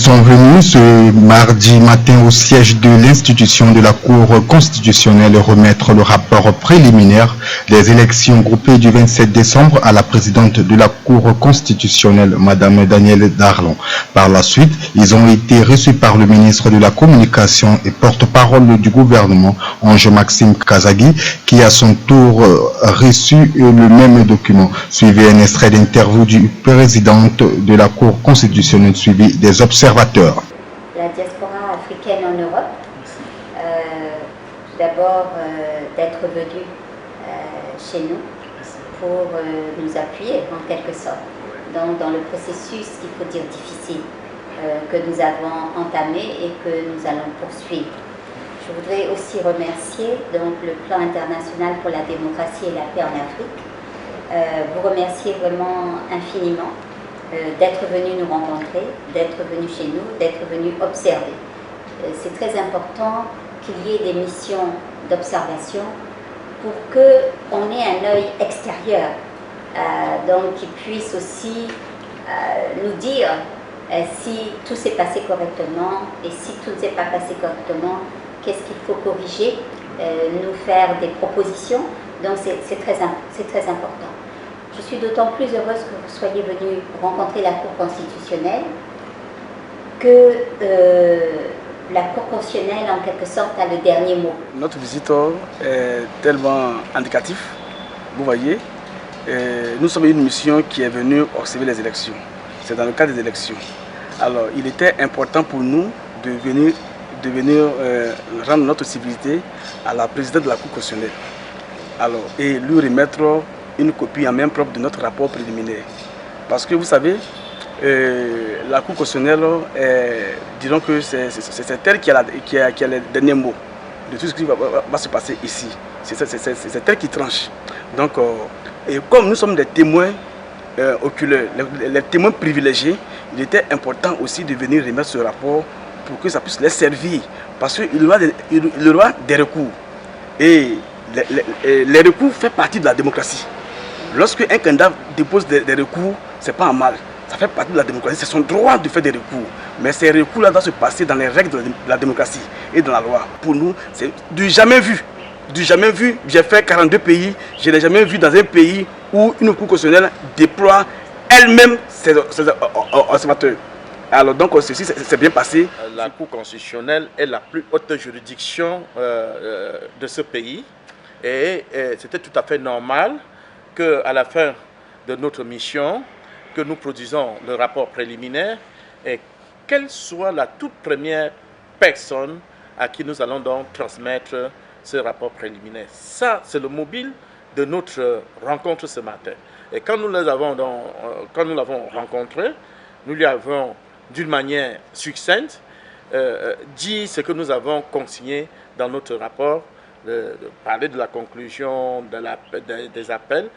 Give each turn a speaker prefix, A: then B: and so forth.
A: sont venus ce mardi matin au siège de l'institution de la Cour constitutionnelle remettre le rapport préliminaire des élections groupées du 27 décembre à la présidente de la Cour constitutionnelle, Madame Danielle Darlon. Par la suite, ils ont été reçus par le ministre de la Communication et porte-parole du gouvernement, Ange-Maxime Kazagui, qui à son tour reçu le même document. Suivez un extrait d'interview du président de la Cour constitutionnelle suivi des observateurs.
B: La diaspora africaine en Europe, d'abord d'être venu chez nous pour nous appuyer en quelque sorte dans le processus qu'il faut dire difficile que nous avons entamé et que nous allons poursuivre. Je voudrais aussi remercier donc, le plan international pour la démocratie et la paix en Afrique. Vous remercier vraiment infiniment d'être venu nous rencontrer, d'être venu chez nous, d'être venu observer. C'est très important qu'il y ait des missions d'observation pour qu'on ait un œil extérieur, donc qui puisse aussi nous dire si tout s'est passé correctement et si tout ne s'est pas passé correctement, qu'est-ce qu'il faut corriger, nous faire des propositions. Donc c'est très important. Je suis d'autant plus heureuse que vous soyez venu rencontrer la Cour constitutionnelle que la Cour constitutionnelle, en quelque sorte, a le dernier mot.
C: Notre visite est tellement indicatif, vous voyez. Nous sommes une mission qui est venue observer les élections. C'est dans le cadre des élections. Alors, il était important pour nous de venir rendre notre civilité à la présidente de la Cour constitutionnelle. Alors, et lui remettre une copie en main propre de notre rapport préliminaire. Parce que vous savez, la Cour constitutionnelle, disons que c'est elle qui a le dernier mot de tout ce qui va se passer ici. C'est elle qui tranche. Donc, et comme nous sommes des témoins oculaires, les témoins privilégiés, il était important aussi de venir remettre ce rapport pour que ça puisse les servir. Parce qu'il y aura des recours. Et les recours font partie de la démocratie. Lorsque un candidat dépose des recours, ce n'est pas un mal. Ça fait partie de la démocratie, c'est son droit de faire des recours. Mais ces recours-là doivent se passer dans les règles de la démocratie et dans la loi. Pour nous, c'est du jamais vu. Du jamais vu. J'ai fait 42 pays, je n'ai jamais vu dans un pays où une Cour constitutionnelle déploie elle-même ses observateurs. Alors donc ceci s'est bien passé.
D: La Cour constitutionnelle est la plus haute juridiction de ce pays. Et c'était tout à fait normal qu'à la fin de notre mission, que nous produisons le rapport préliminaire, et quelle soit la toute première personne à qui nous allons donc transmettre ce rapport préliminaire. Ça, c'est le mobile de notre rencontre ce matin. Et quand nous l'avons rencontré, nous lui avons d'une manière succincte dit ce que nous avons consigné dans notre rapport, de parler de la conclusion des appels,